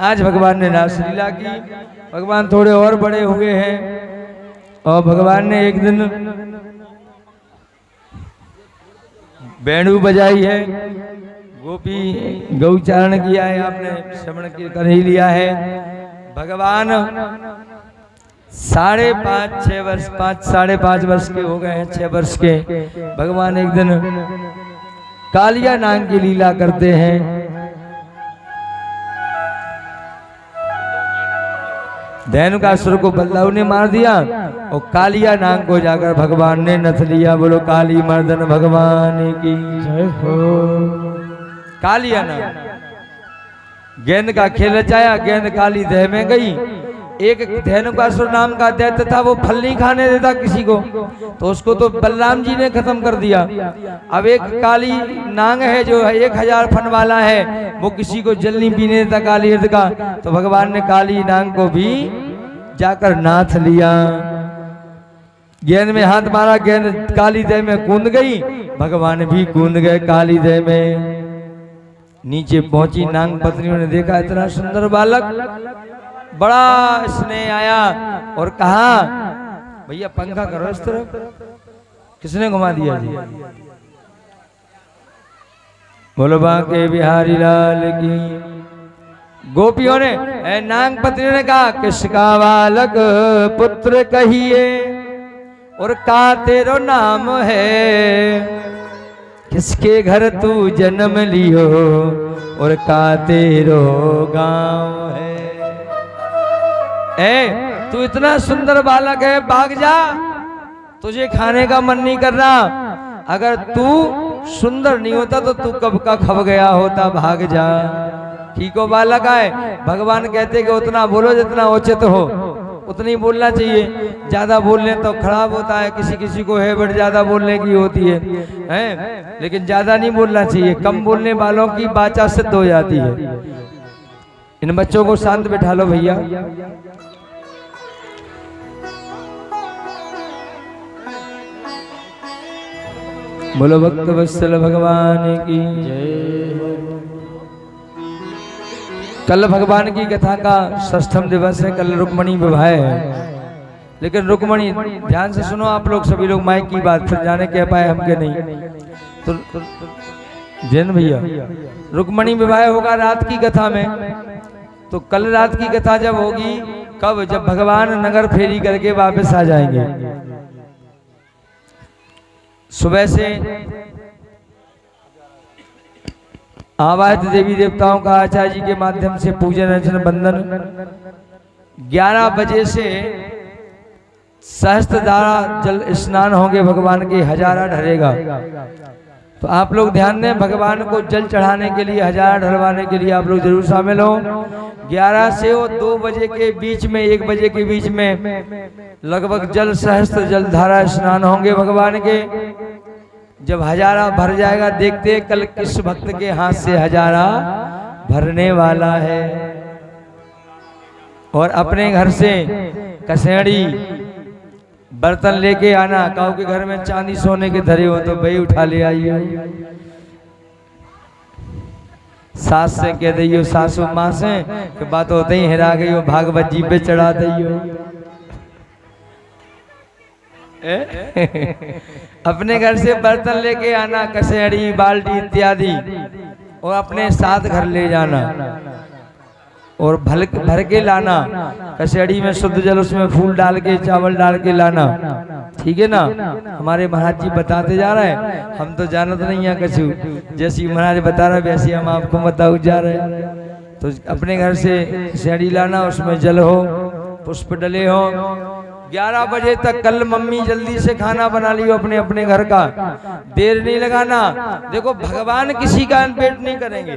आज भगवान ने रासलीला की। भगवान थोड़े और बड़े हुए हैं और भगवान ने एक दिन वेणु बजाई है। गोपी गौचारण किया है, आपने श्रवण कर ही लिया है। भगवान 5.5-6 वर्ष 5-5.5 वर्ष के हो गए हैं, 6 वर्ष के। भगवान एक दिन कालिया नाग की लीला करते हैं। धेनुकासुर को बल्लभ ने मार दिया और कालिया नाग को जाकर भगवान ने नथ लिया। बोलो काली मर्दन भगवान की जय हो। कालिया नाग गेंद का खेल रचाया, गेंद काली देह में गई। एक धेनुकासुर नाम का दैत्य था, वो फल नहीं खाने देता किसी को, तो उसको तो बलराम जी ने खत्म कर दिया। अब एक काली नाग है जो 1000 फन वाला है, वो किसी को जल नहीं पीने देता काली हृदय का, तो भगवान ने काली नाग को भी जाकर नाथ लिया। गेंद में हाथ मारा, गेंद काली देह में कूद गई, भगवान भी कूद गए काली देह में। नीचे पहुंची नाग पत्नियों ने देखा इतना सुंदर बालक, बड़ा स्नेह आया और कहा भैया पंखा करो इस तरफ। किसने घुमा दिया जी? बोलो बांके बिहारी लाल की। गोपियों ने नाग पत्नी ने कहा किसका बालक पुत्र कहिए और का तेरो नाम है, किसके घर तू जन्म लियो और का तेरो गांव है। तू इतना सुंदर बालक है, भाग जा, तुझे खाने का मन नहीं कर रहा। अगर तू सुंदर नहीं होता तो तू कब का खब गया होता, भाग जा। ठीक हो बालक आए। भगवान कहते कि उतना बोलो जितना उचित हो, उतनी बोलना चाहिए। ज्यादा बोलने तो खराब होता है, किसी किसी को हैबिट ज्यादा बोलने की होती है, लेकिन ज्यादा नहीं बोलना चाहिए। कम बोलने वालों की वाचा सिद्ध हो जाती है। इन बच्चों को शांत बैठा लो भैया। बोलो भक्त वत्सल भगवान की जय। कल भगवान की कथा का 6ठम दिवस है, कल रुक्मणी विवाह है। लेकिन रुक्मणी, ध्यान से सुनो आप लोग, सभी लोग माइक की बात, फिर जाने कह पाए हम के नहीं तो जैन भैया, रुक्मणी विवाह होगा रात की कथा में। तो कल रात की कथा जब होगी, कब? जब भगवान नगर फेरी करके वापस आ जाएंगे। सुबह से आवाहित देवी देवताओं का आचार्य जी के माध्यम से पूजन अर्चन बंदन। 11 बजे से सहस्त्रधारा जल स्नान होंगे, भगवान के हजारा ढलेगा। तो आप लोग ध्यान दें, भगवान को जल चढ़ाने के लिए, हजारा ढलवाने के लिए आप लोग जरूर शामिल हो। 11 से 2 बजे के बीच में, 1 बजे के बीच में लगभग जल सहस्त्र जल धारा स्नान होंगे भगवान के। जब हजारा भर जाएगा, देखते कल किस भक्त के हाथ से हजारा भरने वाला है। और अपने घर से कसेड़ी बर्तन लेके आना। काऊ के घर में चांदी सोने के धरे हो तो भाई उठा ले आइए। सास से कह दियो, सासू माँ से कि बात होते ही हिरा गई हो, भागवत जी पे चढ़ा दियो। अपने घर से बर्तन लेके आना, कसेड़ी बाल्टी इत्यादि, और अपने साथ घर ले जाना और भर के लाना। कसेड़ी में शुद्ध जल, उसमें फूल डाल के, चावल डाल के लाना। ठीक है ना? हमारे महाराज जी बताते जा रहे हैं, हम तो जानते नहीं है कछु। जैसी महाराज बता रहे वैसे हम आपको बताओ जा रहे हैं। तो अपने घर से कसेड़ी लाना, उसमें जल हो, पुष्प डले हो। 11 बजे तक कल मम्मी जल्दी से खाना बना लियो अपने अपने घर का, देर नहीं लगाना। देखो भगवान किसी का वेट नहीं करेंगे।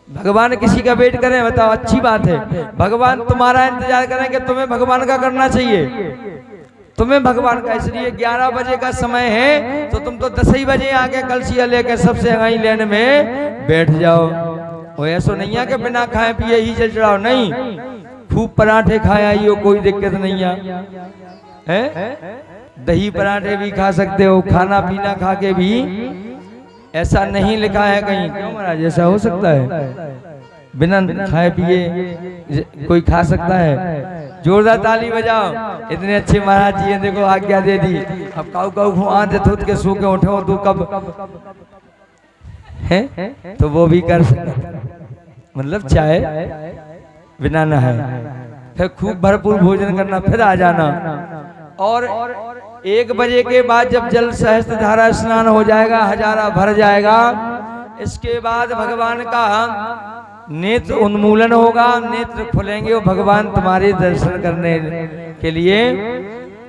भगवान किसी का वेट करें, बताओ अच्छी बात है। भगवान तुम्हारा इंतजार करें कि तुम्हें भगवान का करना चाहिए, तुम्हें भगवान का। इसलिए 11 बजे का समय है तो तुम तो 10 ही बजे आके कलसिया लेकर सबसे आगे लेन में बैठ जाओ। वो ऐसा नहीं है कि बिना खाए पिए ही जल चढ़ाओ, नहीं। खूब पराठे खाए आइयो, कोई दिक्कत नहीं है। दही पराठे भी खा सकते हो, खाना पीना खा के भी। ऐसा नहीं लिखा है कहीं, क्यों महाराज? ऐसा हो सकता है? बिना खाए पिए कोई खा सकता है? जोरदार ताली बजाओ। इतने अच्छे महाराज जी हैं, देखो आज्ञा दे दी। अब काऊ काऊ आंध थूत के सो के उठो तू कब है, तो वो भी कर सकता, मतलब चाहे बिना नहाए, फिर खूब भरपूर भोजन करना, फिर आ जाना। और 1 बजे के बाद जब जल सहस्त्र धारा स्नान हो जाएगा, हजारा भर जाएगा, इसके बाद भगवान का नेत्र उन्मूलन होगा, नेत्र खुलेंगे और भगवान तुम्हारे दर्शन करने के लिए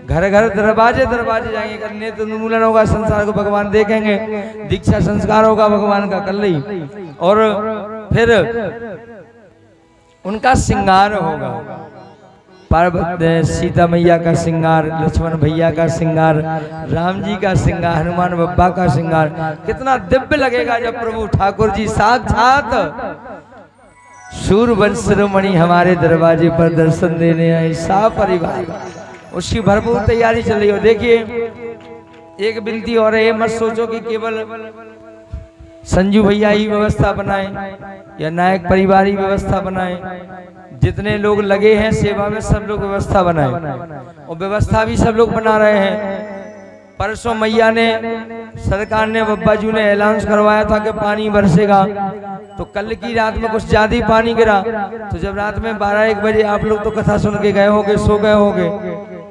घर घर दरवाजे दरवाजे जाएंगे। कर नेत्र उन्मूलन होगा, संसार को भगवान देखेंगे, दीक्षा संस्कार होगा भगवान का कर ली, और फिर उनका श्रृंगार होगा। पार्वती सीता मैया का श्रृंगार, लक्ष्मण भैया का श्रृंगार, राम जी का श्रृंगार, हनुमान बब्बा का श्रृंगार, कितना दिव्य लगेगा जब प्रभु ठाकुर जी साक्षात सूर्यवंशमणि हमारे दरवाजे पर दर्शन देने आए। सा परिवार उसकी भरपूर तैयारी चल रही हो। देखिए एक विनती और है, मत सोचो कि केवल संजू भैया ही व्यवस्था बनाए या नायक परिवार ही व्यवस्था बनाए। जितने लोग लगे हैं सेवा में सब लोग व्यवस्था बनाए, और व्यवस्था भी सब लोग बना रहे हैं। परसों मैया ने, सरकार ने, बब्बा जी ने ऐलान करवाया था कि पानी बरसेगा, तो कल की रात में कुछ ज्यादा ही पानी गिरा। तो जब रात में 12-1 बजे आप लोग तो कथा सुन के गए होगे, सो गए होगे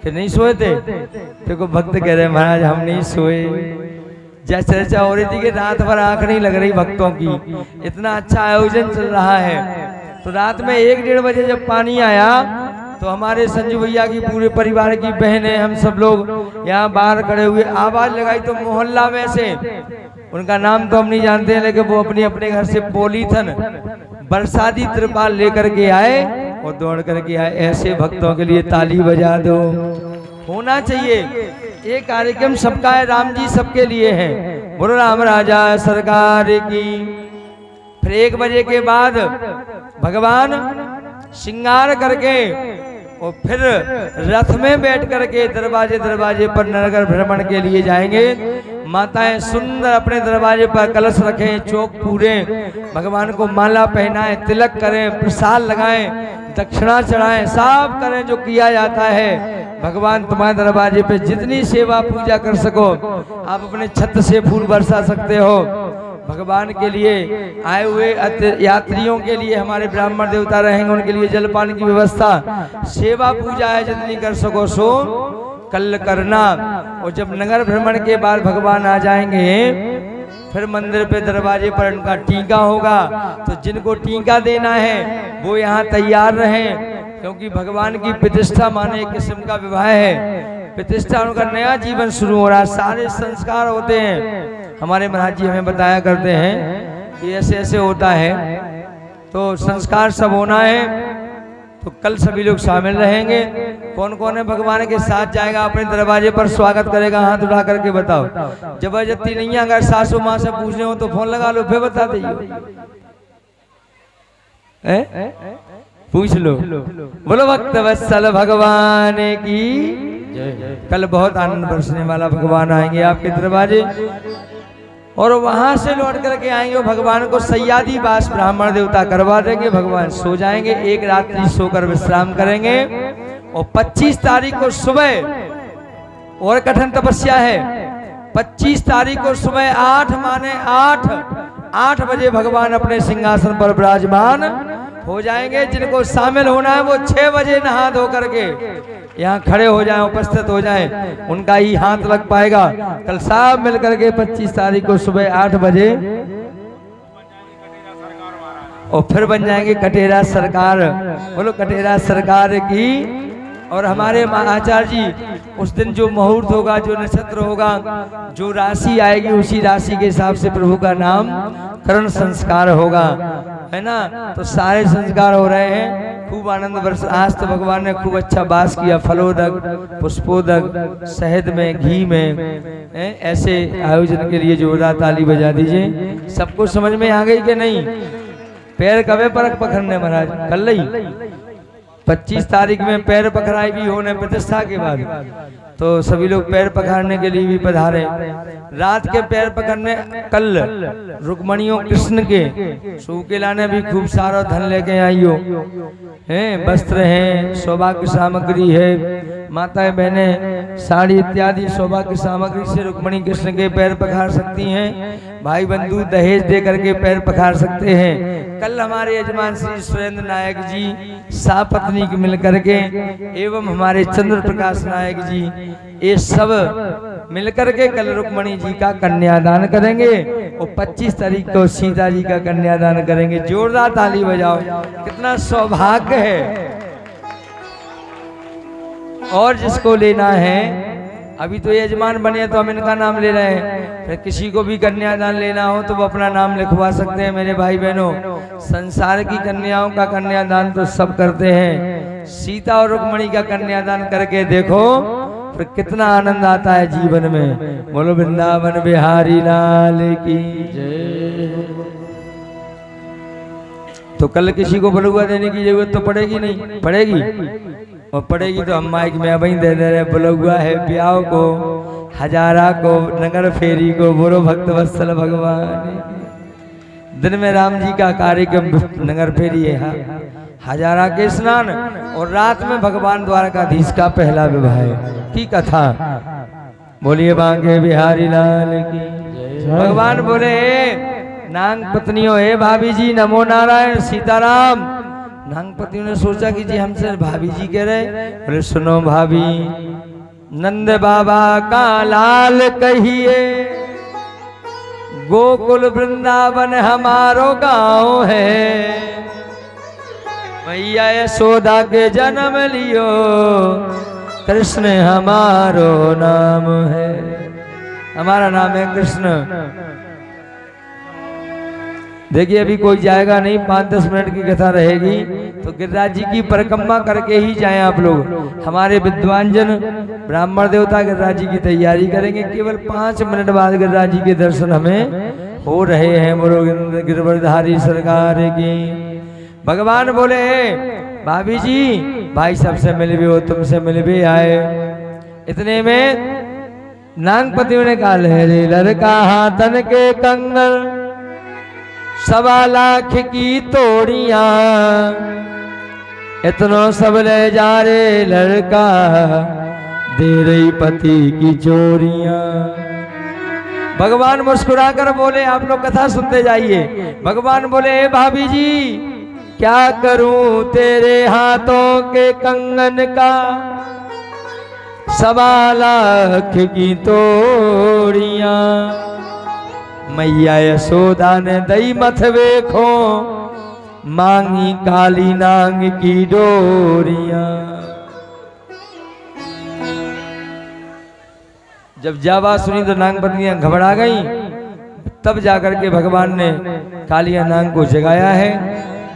कि नहीं सोए थे? देखो भक्त कह रहे महाराज हम नहीं सोए, जैसे चर्चा हो रही थी कि रात भर आंख नहीं लग रही भक्तों की, इतना अच्छा आयोजन चल रहा है। तो रात में 1-1:30 बजे जब पानी आया तो हमारे संजू भैया की पूरे परिवार की बहनें, हम सब लोग यहाँ बाहर खड़े हुए आवाज लगाई, तो मोहल्ला में से, उनका नाम तो हम नहीं जानते हैं, लेकिन वो अपने अपने घर से पॉलीथन बरसाती त्रिपाल लेकर के आए और दौड़ करके आए। ऐसे भक्तों के लिए ताली बजा दो। होना चाहिए ये कार्यक्रम, सबका है, राम जी सबके लिए है। बोलो राम राजा सरकार की। फिर 1 बजे के बाद भगवान श्रृंगार करके और फिर रथ में बैठ करके दरवाजे दरवाजे पर नगर भ्रमण के लिए जाएंगे। माताएं सुंदर अपने दरवाजे पर कलश रखें, चौक पूरे, भगवान को माला पहनाएं, तिलक करें, प्रसाद लगाएं, दक्षिणा चढ़ाएं, सब करें जो किया जाता है। भगवान तुम्हारे दरवाजे पे जितनी सेवा पूजा कर सको, आप अपने छत से फूल बरसा सकते हो। भगवान के लिए आए हुए यात्रियों के लिए हमारे ब्राह्मण देवता रहेंगे, उनके लिए जलपान की व्यवस्था, सेवा पूजा है जितनी कर सको सो कल करना। और जब नगर भ्रमण के बाद भगवान आ जाएंगे, फिर मंदिर पे दरवाजे पर उनका टीका होगा। तो जिनको टीका देना है वो यहाँ तैयार रहें, क्योंकि भगवान की प्रतिष्ठा माने एक किस्म का विवाह है। प्रतिष्ठा उनका नया जीवन शुरू हो रहा है, सारे संस्कार होते हैं। हमारे महाराज जी हमें बताया करते हैं कि ऐसे ऐसे होता है, तो संस्कार सब होना है। तो कल सभी लोग शामिल रहेंगे। कौन कौन है भगवान के साथ जाएगा, अपने दरवाजे पर स्वागत करेगा, हाथ उठा करके बताओ। जबरदस्ती नहीं है, अगर सासू माँ से पूछने हो तो फोन लगा लो, फिर बता दीजिए, पूछ लो। बोलो भक्त वत्सल भगवान की कल बहुत आनंद बरसने वाला, भगवान आएंगे आपके दरवाजे और वहां से लौट करके आएंगे। भगवान को सैयादी वास ब्राह्मण देवता करवा देंगे, भगवान सो जाएंगे, 1 रात्रि सोकर विश्राम करेंगे। और 25 तारीख को सुबह और कठिन तपस्या है। 25 तारीख को सुबह 8 बजे भगवान अपने सिंहासन पर विराजमान हो जाएंगे। जिनको शामिल होना है वो 6 बजे नहा धो करके यहाँ खड़े हो जाएं, उपस्थित हो जाएं, उनका ही हाथ लग पाएगा। कल सब मिल करके 25 तारीख को सुबह 8 बजे और फिर बन जाएंगे कटेरा सरकार। बोलो कटेरा सरकार की। और हमारे आचार्य जी उस दिन जो मुहूर्त होगा, जो नक्षत्र होगा, जो राशि आएगी, उसी राशि के हिसाब से प्रभु का नाम करण संस्कार होगा, है ना। तो सारे संस्कार हो रहे हैं, खूब आनंद वर्ष। आज तो भगवान ने खूब अच्छा वास किया, फलोदक, पुष्पोदक, शहद में, घी में, ऐसे आयोजन के लिए जोरदार ताली बजा दीजिए। सबको समझ में आ गई कि नहीं? पैर कबे पर पकड़ने महाराज? कल ही 25 तारीख में पैर पकड़ाई भी होने प्रतिष्ठा के बाद। तो सभी लोग पैर पखारने के लिए भी पधारे। रात के पैर पकड़ने कल रुक्मणियों कृष्ण के सू के लाने भी खूब सारा धन लेके आई हो, हैं वस्त्र हैं, सौभाग्य सामग्री है, माताएं बहनें साड़ी इत्यादि सौभाग्य सामग्री से रुक्मणी कृष्ण के पैर पखार सकती हैं। भाई बंधु दहेज दे करके पैर पखार सकते हैं। कल हमारे यजमान श्री सुरेंद्र नायक जी सापत्नी के मिल करके एवं हमारे चंद्र प्रकाश नायक जी ये सब मिलकर के कल रुक्मणी जी का कन्यादान करेंगे और 25 तारीख को सीता जी का कन्यादान करेंगे। जोरदार ताली बजाओ, कितना सौभाग्य है। और जिसको लेना है, अभी तो यजमान बने तो हम इनका नाम ले रहे हैं, फिर किसी को भी कन्यादान लेना हो तो वो अपना नाम लिखवा सकते हैं। मेरे भाई बहनों, संसार की कन्याओं का कन्यादान तो सब करते हैं, सीता और रुक्मणी का कन्यादान करके देखो फिर कितना आनंद आता है जीवन में। बोलो वृंदावन बिहारी लाल की जय। तो कल किसी को बलुआ देने की जरूरत तो पड़ेगी नहीं, पड़ेगी, और पड़ेगी तो हम माइक में अभी दे दे रहे। बलुआ है ब्याह को, हजारा को, नगर फेरी को। बोलो भक्त वत्सल भगवान। दिन में राम जी का कार्यक्रम नगर फेरी है, हजारा के स्नान, और रात में भगवान द्वारकाधीश का पहला विवाह की कथा। बोलिए बांके बिहारी लाल की। भगवान बोले नांग पत्नियों, हे भाभी जी नमो नारायण सीताराम। नांग पत्नियों ने सोचा कि जी हमसे भाभी जी कह रहे। बोले सुनो भाभी, नंद बाबा का लाल कहिए, गोकुल वृंदावन हमारो गांव है, मैया यशोदा के जन्म लियो, कृष्ण हमारो नाम है। हमारा नाम है कृष्ण। देखिए अभी कोई जाएगा नहीं, 5-10 मिनट की कथा रहेगी, तो गिरिराज जी की परिक्रमा करके ही जाएं आप लोग। हमारे विद्वान जन ब्राह्मण देवता गिरिराज जी की तैयारी करेंगे। केवल 5 मिनट बाद गिरिराज जी के दर्शन हमें हो रहे हैं। बोलो गिरवरधारी सरकार की। भगवान बोले भाभी जी भाई सबसे मिल भी हो, तुमसे मिल भी आए। इतने में नागपति ने कहा रे लड़का हाथन के कंगन, 1.25 लाख की तोड़ियां, इतनो सब ले जा रे लड़का, दे रही पति की चोरियां। भगवान मुस्कुरा कर बोले, आप लोग कथा सुनते जाइए। भगवान बोले भाभी जी क्या करूं तेरे हाथों के कंगन का, 1.25 लाख की तोड़ियां, मैया यशोदा ने दई मथवे खो, मांगी काली नांग की डोरियां। जब जावा सुनी तो नांग पत्नियां घबरा गई। तब जाकर के भगवान ने कालिया नांग को जगाया है,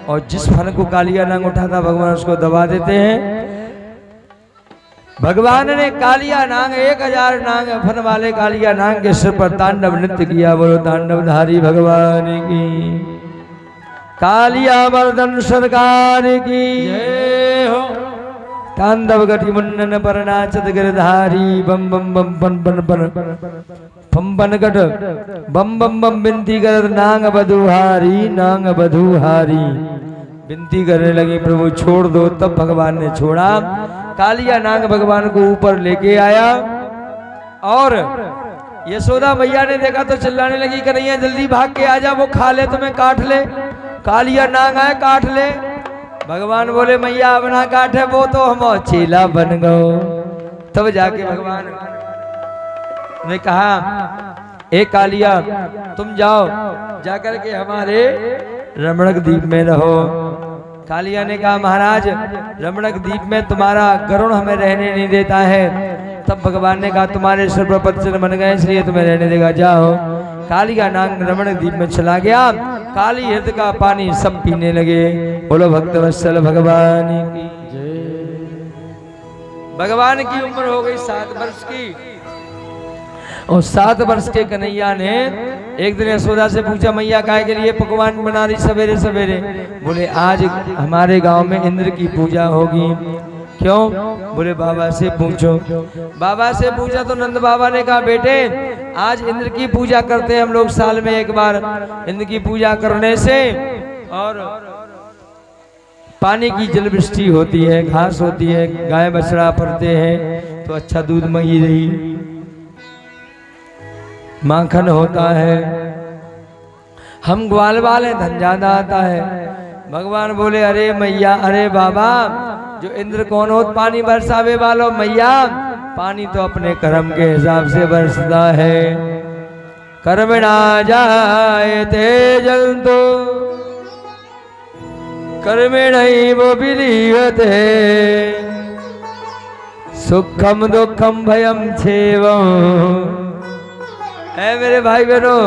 और जिस फन को कालिया नांग उठाता भगवान उसको दबा देते हैं। भगवान ने कालिया नांग 1000 नांग फन वाले कालिया नांग के सिर पर तांडव नृत्य किया। बोलो तांडवधारी भगवान की। कालिया मर्दन सरकार की जय हो। तांडव गति मुंडन पर नाचत गिरधारी, बम बम बम बन बन बन बम बन गट बम बम बम बिनती कर नांग बधुहारी, नांग बधुहारी। बिनती करने लगी प्रभु छोड़ दो। तब भगवान ने छोड़ा। कालिया नाग भगवान को ऊपर लेके आया, और यशोदा मैया ने देखा तो चिल्लाने लगी, कन्हैया जल्दी भाग के आ जा, वो खा ले तुम्हें काट ले। कालिया नाग आए काट ले। भगवान बोले मैया अपना काट है, वो तो हम चेला बन गए। तब जाके भगवान ने कहा ए कालिया तुम जाओ, जाकर के हमारे रमणक द्वीप में रहो। कालिया ने कहा महाराज रमणक द्वीप में तुम्हारा गरुण हमें रहने नहीं देता है। तब भगवान ने कहा तुम्हारे सिर पर पत्थर बन गए इसलिए तुम्हें रहने देगा, जाओ। कालिया नाग रमणक द्वीप में चला गया। काली हृदय का पानी सब पीने लगे। बोलो भक्त वत्सल भगवान की जय। भगवान की उम्र हो गई 7 वर्ष की, और 7 वर्ष के कन्हैया ने एक दिन यशोदा से पूछा मैया काय के लिए पकवान बना रही सवेरे सवेरे। बोले आज हमारे गांव में इंद्र की पूजा होगी। क्यों? बोले बाबा से पूछो। बाबा से पूछा तो नंद बाबा ने कहा बेटे आज इंद्र की पूजा करते हैं हम लोग साल में एक बार। इंद्र की पूजा करने से और पानी की जल वृष्टि होती है, घास होती है, गाय बछड़ा पड़ते हैं तो अच्छा दूध मही रही, माखन होता है, हम ग्वाल वाले धन ज्यादा आता है। भगवान बोले अरे मैया अरे बाबा जो इंद्र कौन हो पानी बरसावे वालो मैया, पानी तो अपने कर्म के हिसाब से बरसता है। कर्मणा जायते जंतु कर्मेणैव विलीयते सुखम दुखम भयम छेवम। ऐ मेरे भाई बहनों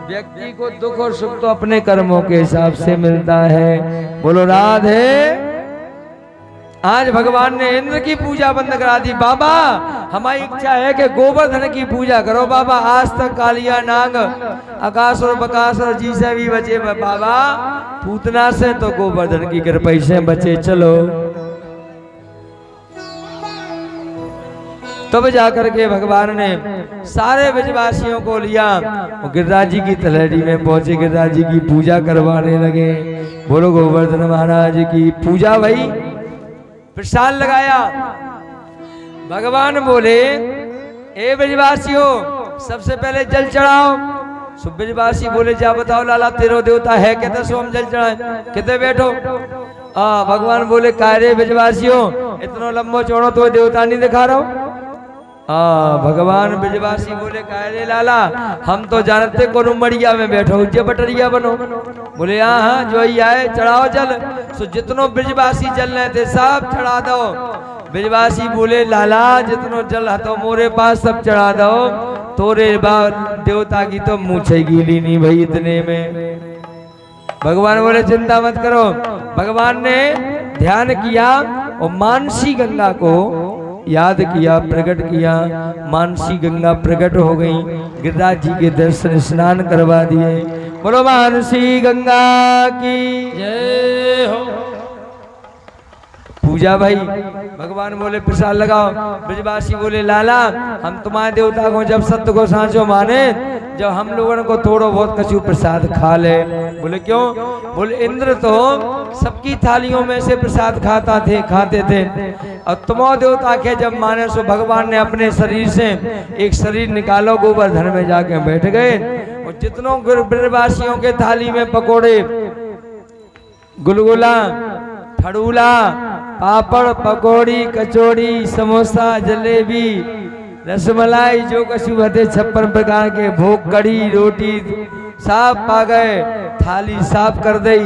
व्यक्ति को दुख और सुख तो अपने कर्मों के हिसाब से मिलता है। बोलो राधे। आज भगवान ने इंद्र की पूजा बंद करा दी। बाबा हमारी इच्छा है कि गोवर्धन की पूजा करो। बाबा आज तक कालिया नाग आकाश और बकाश और जी से भी बचे, बाबा पूतना से तो गोवर्धन की कृपा से बचे। चलो तब जाकर के भगवान ने सारे ब्रजवासियों को लिया और गिरिराज जी की तलहटी में पहुंचे, गिरिराज जी की पूजा करवाने लगे। बोलो गोवर्धन महाराज की पूजा भई। प्रसाद लगाया। भगवान बोले ए ब्रजवासियों सबसे पहले जल चढ़ाओ। सब ब्रजवासी बोले जा बताओ लाला तेरो देवता है कहते सो हम जल चढ़ाए कहते बैठो। भगवान बोले कार्य ब्रजवासियों इतना लंबो चौड़ो तो देवता नहीं दिखा रहा हूं। भगवान ब्रजवासी बोले कायरे लाला हम तो जानते को मड़िया में बैठो उज्जै बटरिया बनो। बोले हाँ जो ही आए चढ़ाओ जल। सो जितनो ब्रजवासी जल रहे थे सब चढ़ा दो। ब्रजवासी बोले लाला जितनो जल हतो मोरे पास सब चढ़ा दो, तोरे देवता की तो मूछे गीली नहीं भाई इतने में। भगवान बोले चिंता मत करो। भगवान ने ध्यान किया और मानसी गंगा को याद किया, प्रकट किया। मानसी गंगा प्रकट हो गई, गिरिराज जी के दर्शन स्नान करवा दिए। बोलो मानसी गंगा की जय हो। पूजा भाई। भगवान बोले प्रसाद लगाओ। ब्रजवासी बोले लाला हम तुम्हारे देवता को जब सत्य को सांचो माने, जब हम लोगों को थोड़ो बहुत कछु प्रसाद खा ले। बोले क्यों? बोले इंद्र तो सबकी थालियों में से प्रसाद खाते थे और तुमो देवता के जब माने सो भगवान ने अपने शरीर से एक शरीर निकालो गोवर्धन में जाके बैठ गए और जितनों ब्रजवासियों के थाली में पकोड़े, गुलगुला, फड़ूला, पापड़, पकौड़ी, कचौड़ी, समोसा, जलेबी, रसमलाई जो कछु हते 56 प्रकार के भोग, कड़ी, रोटी साफ पा गए, थाली साफ कर दई।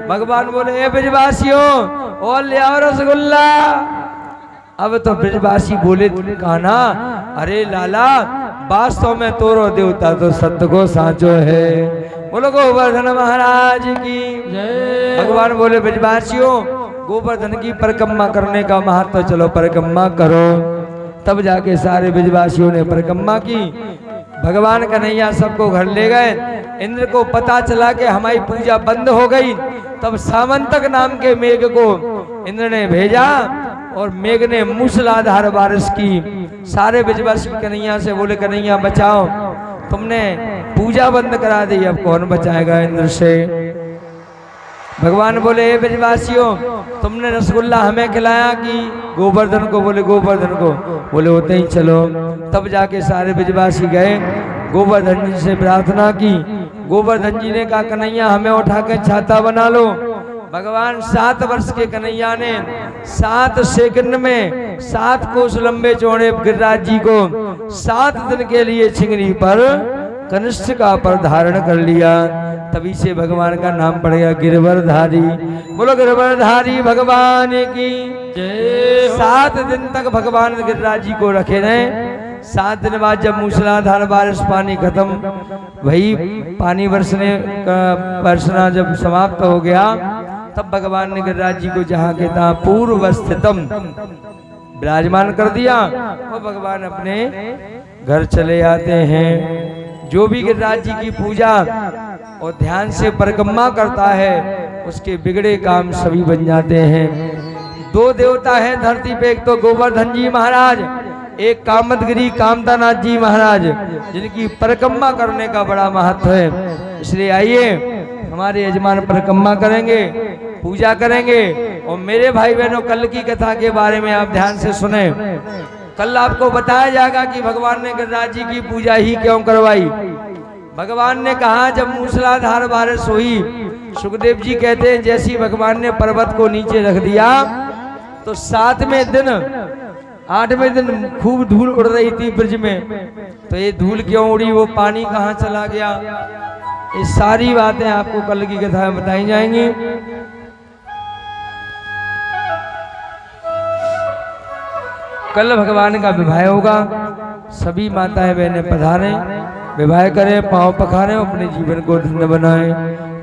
भगवान बोले ए ब्रजवासियों और ले आओ रसगुल्ला। अब तो ब्रजवासी बोले कान्हा अरे लाला वास्तव में तोरो देवता तो सत्य को सांचो है। बोलो गोवर्धन महाराज की जय। भगवान बोले ब्रजवासियों गोवर्धन की परिक्रमा करने का महत्व, चलो परिक्रमा करो। तब जाके सारे ब्रजवासियों ने परिक्रमा की। भगवान कन्हैया सबको घर ले गए। इंद्र को पता चला कि हमारी पूजा बंद हो गई। तब सामंतक नाम के मेघ को इंद्र ने भेजा और मेघ ने मूसलाधार बारिश की। सारे ब्रजवासी कन्हैया से बोले कन्हैया बचाओ, तुमने पूजा बंद करा दी, अब कौन बचाएगा इंद्र से। भगवान बोले हे ब्रजवासियों तुमने रसगुल्ला हमें खिलाया कि गोवर्धन को? बोले गोवर्धन को। बोले होते ही चलो। तब जाके सारे ब्रजवासी गए, गोवर्धन जी से प्रार्थना की। गोवर्धन जी ने कहा कन्हैया हमें उठा के छाता बना लो। भगवान 7 वर्ष के कन्हैया ने 7 सेकंड में 7 कोस लंबे चौड़े गिरिराज जी को 7 दिन के लिए छिंगरी पर कनिष्ठिका पर धारण कर लिया। तभी से भगवान का नाम पड़ गया गिरवरधारी। बोलो गिरवरधारी भगवान की जय। 7 दिन तक भगवान गिरिराज जी को रखे रहे। 7 दिन बाद जब मूसलाधार बारिश पानी खत्म वही पानी बरसना जब समाप्त हो गया, तब भगवान ने गिरिराज जी को जहाँ के तहाँ पूर्व स्थितम विराजमान कर दिया और भगवान अपने घर चले आते हैं। जो भी गिरिराज जी की पूजा और ध्यान से परिक्रमा करता है उसके बिगड़े काम सभी बन जाते हैं। दो देवता हैं धरती पे, एक तो गोवर्धन जी महाराज, एक कामदगिरी कामतानाथ जी महाराज, जिनकी परिक्रमा करने का बड़ा महत्व है। इसलिए आइए हमारे यजमान परिक्रमा करेंगे, पूजा करेंगे। और मेरे भाई बहनों, कल की कथा के बारे में आप ध्यान से सुने। कल आपको बताया जाएगा कि भगवान ने गिरिराज जी की पूजा ही क्यों करवाई। भगवान ने कहा जब मूसलाधार बारिश हुई, सुखदेव जी कहते हैं जैसी भगवान ने पर्वत को नीचे रख दिया तो 7वें दिन 8वें दिन खूब धूल उड़ रही थी ब्रिज में। तो ये धूल क्यों उड़ी, वो पानी कहाँ चला गया, ये सारी बातें आपको कल की कथा में बताई जाएंगी। कल भगवान का विवाह होगा, सभी माताएं बहनें पधारें, विवाह करें, पांव पखारें, अपने जीवन को धन्य बनाएं।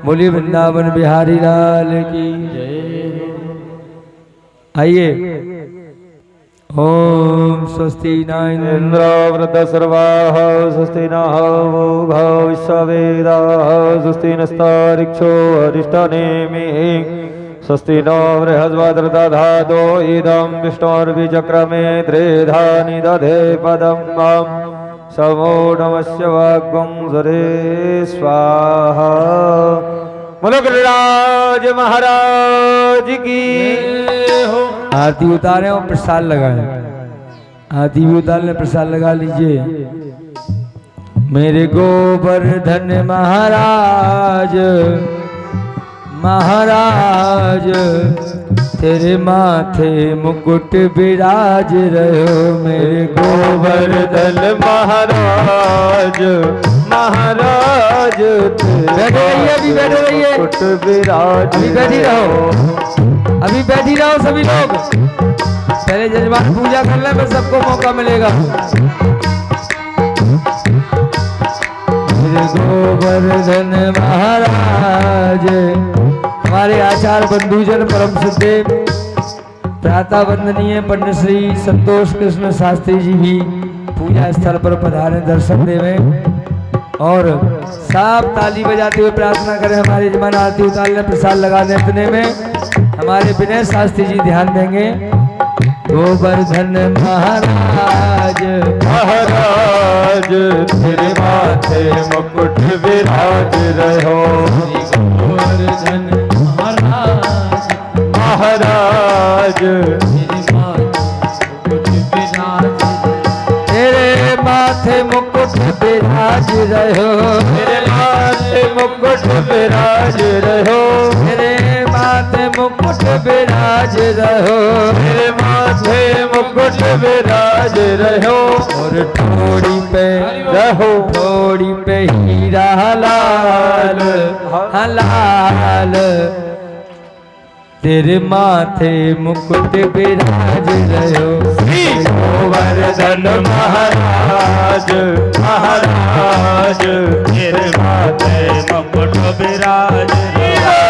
बोलिए वृंदावन बिहारी लाल की जय। आइए। ओम स्वस्ति न इंद्रो सर्वाः स्वस्ति नः पूषा विश्ववेदाः स्वस्ति नस्तारिक्षो अरिष्टनेमिः स्वस्ति नो बृहस्पतिर्दधातो इदं विष्णुर्विचक्रमे त्रिधानि दधे पदं मां समूढमस्य वाग्गं सरे स्वाहा। बोलो गिरिराज महाराज की हो। आरती उतारे और प्रसाद लगाए। आरती भी उतार ले, प्रसाद लगा लीजिए। मेरे गोवर्धन महाराज महाराज तेरे माथे मुकुट विराज रहो। मेरे गोवर्धन महाराज महाराज बैठे रहिए, अभी बैठे रहिए, मुकुट विराज, अभी बैठी रहो, अभी बैठी रहो सभी लोग। पहले जजमान पूजा कर ले, फिर सबको मौका मिलेगा। मेरे गोवर्धन महाराज, हमारे आचार्य बंधुजन परम सिद्धे प्रातः वंदनीय पंडित श्री संतोष कृष्ण शास्त्री जी भी पूजा स्थल पर पधारे, दर्शन देवे और सब ताली बजाते हुए प्रार्थना करें। हमारे यजमान आरती उतारने प्रसाद लगाने इतने में हमारे विनय शास्त्री जी ध्यान देंगे। गोवर्धन महाराज महाराज तेरे माथे मुकुट विराज रहो। गोवर्धन महाराज महाराज तेरे माथे मुकुट विराज रहो। तेरे माथे मुकुट विराज रहो। तेरे माथे मुकुट विराज रहो। तेरे माथे मुकुट विराज रहो। और ठोड़ी पे रहो, ठोड़ी पे हीरा लाल लाल, तेरे माथे मुकुट विराज रहो। गोवर्धन महाराज महाराज तेरे माथे मुकुट विराज रहो।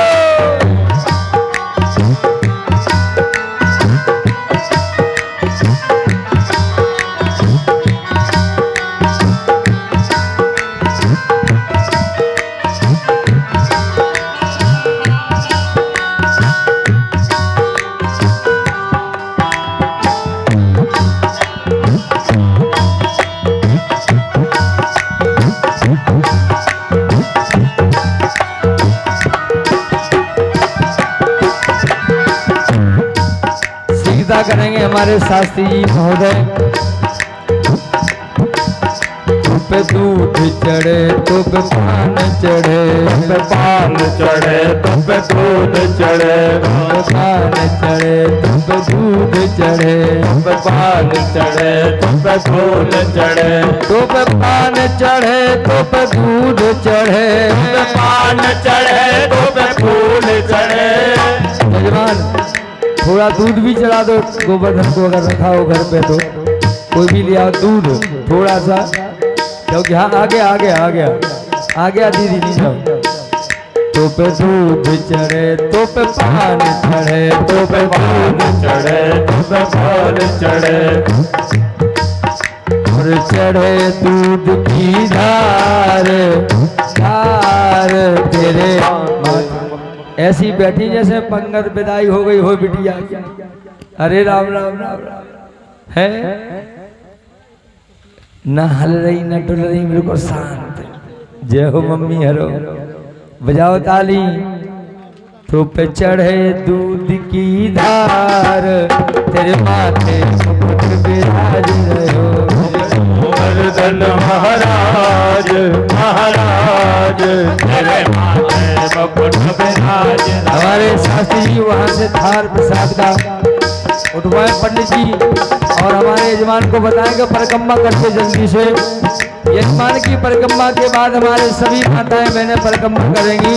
करेंगे हमारे शास्त्री जी महोदय। पे दूध चढ़े तो पे पान चढ़े, पे पान चढ़े तो पे दूध चढ़े, पे पान चढ़े तो पे दूध चढ़े, पे पान चढ़े तो पे दूध चढ़े, तो पे पान चढ़े तो पे दूध चढ़े, पे पान चढ़े तो पे फूल चढ़े। यजमान थोड़ा दूध भी चढ़ा दो गोवर्धन को, अगर रखा हो घर पे तो कोई भी लिया दूध थोड़ा सा, क्योंकि हाँ आ गया आ गया आ गया आ गया दीदी नहीं जाओ। तो पे दूध चढ़े तो पे पान चढ़े, तो पे पान चढ़े तो पे पान चढ़े, और चढ़े दूध की धार धार तेरे। ऐसी बैठी जैसे पंगत विदाई हो गई हो बिटिया, अरे राम राम राम राम है ना हल रही ना डुल रही बिल्कुल शांत। जय हो मम्मी हरो बजाओ ताली। तो पे चढ़े दूध की धार तेरे माथे मुकुट विराज रहो। वर्धन महाराज महाराज तेरे माथे मुकुट विराज। हमारे शास्त्री जी वहाँ से थाल प्रसाद का उठवाए पंडित जी और हमारे यजमान को बताएंगे परिक्रमा करके जल्दी से। यजमान की परिक्रमा के बाद हमारे सभी माताएं बहनें परिक्रमा करेंगी,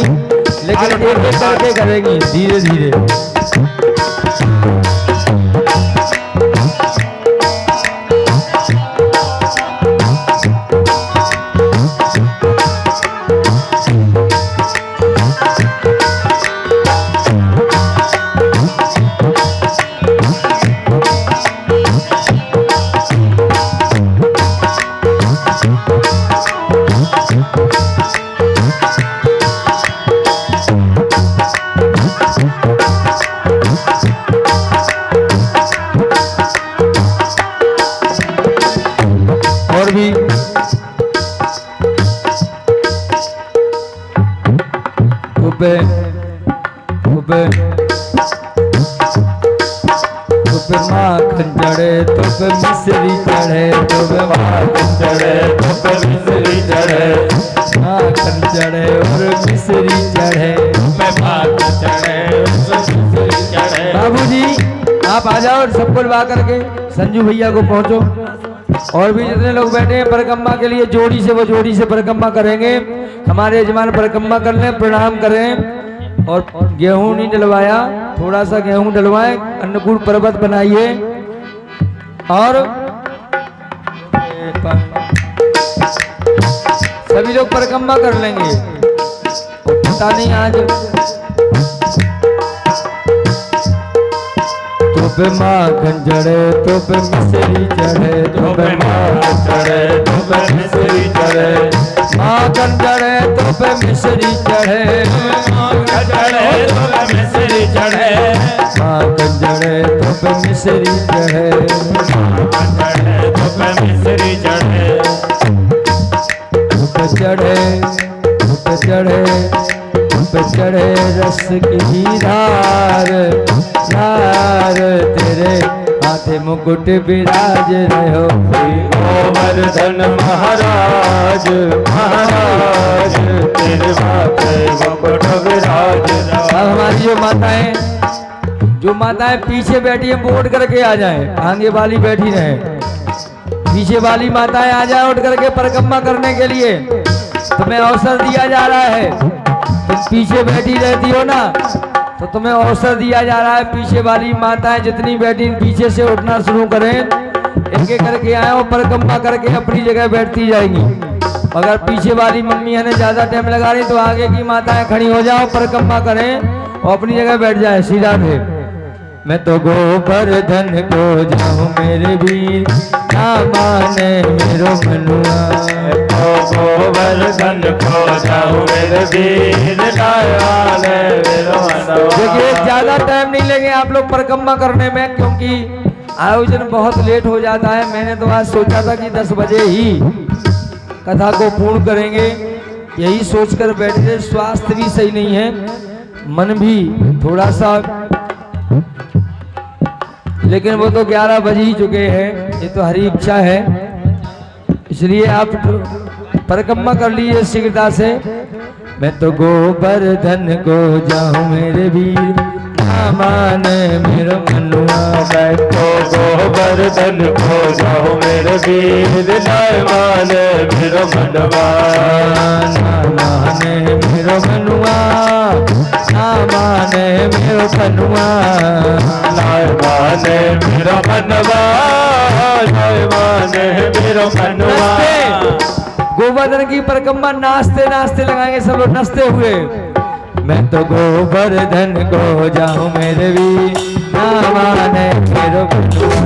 लेकिन एक एक करके करेंगी धीरे धीरे। और भी ऊपे ऊपे माखन चढ़े तो पे मिश्री चढ़े तो पे माखन चढ़े तो पे मिश्री चढ़े। माखन चढ़े और मिश्री चढ़े माखन चढ़े मिश्री चढ़े। बाबूजी आप आ जाओ और सबको लगा करके संजू भैया को पहुंचो। और भी जितने लोग बैठे हैं परिक्रमा के लिए जोड़ी से वो जोड़ी से परिक्रमा करेंगे। हमारे यजमान परिक्रमा कर लें, प्रणाम करें। और गेहूं नहीं डलवाया, थोड़ा सा गेहूं डलवाएं, अन्नकूट पर्वत बनाइए। और सभी लोग परिक्रमा कर लेंगे। पता नहीं आज तो पे माखन चढ़े तो पे मिश्री चढ़े तो पे माखन चढ़े तो पे मिश्री चढ़े। माखन चढ़े तो पे मिश्री चढ़े। माखन चढ़े तो पे मिश्री चढ़े। माखन चढ़े तो पे मिश्री चढ़े। माखन चढ़े तो पे मिश्री चढ़े। धूप चढ़े धूप चढ़े धूप चढ़े रस की धार धार तेरे माथे मुकुट विराज रहो। गोवर्धन महाराज महाराज तेरे माथे मुकुट विराज। अब हमारी जो माताएं पीछे बैठी हैं वो उठ करके आ जाएं, आगे वाली बैठी रहे। पीछे वाली माताएं आ जाए उठ करके परिक्रमा करने के लिए। तुम्हें अवसर दिया जा रहा है, तुम पीछे बैठी रहती हो ना, तो तुम्हें अवसर दिया जा रहा है। पीछे वाली माताएं जितनी बैठी पीछे से उठना शुरू करें, एक एक करके आए और परिक्रमा करके अपनी जगह बैठती जाएंगी। अगर पीछे वाली मम्मी ने ज्यादा टाइम लगा रही तो आगे की माताएं खड़ी हो जाओ, परिक्रमा करें और अपनी जगह बैठ जाए सीधा थे। मैं तो गोवर्धन को जाऊं मेरे वीर, ना माने मेरो मनुआ। तो गोवर्धन को जाऊं मेरे वीर, ना माने मेरो मनुआ। देखिए ज्यादा टाइम नहीं लेंगे आप लोग परिक्रमा करने में, क्योंकि आयोजन बहुत लेट हो जाता है। मैंने तो आज सोचा था कि 10 बजे ही कथा को पूर्ण करेंगे, यही सोचकर बैठे। स्वास्थ्य भी सही नहीं है, मन भी थोड़ा सा, लेकिन वो तो 11 बज ही चुके हैं, ये तो हरी इच्छा है। इसलिए आप परिक्रमा कर लीजिए शीघ्रता से। मैं तो गोवर्धन को जाऊं मेरे वीर, ना माने मेरो मनुआ। मैं तो गोवर्धन को जाऊं मेरे वीर, ना माने मेरो मनुआ। ना माने मेरो मनुआ, ना माने मेरो मनुआ। ना माने मेरो मनुआ, ना माने मेरो मनुआ। गोवर्धन की परिक्रमा नाचते नाचते लगाएंगे सब लोग नाचते हुए। मैं तो गोवर्धन को जाऊं मेरे वीर, ना माने मेरो मनुआ।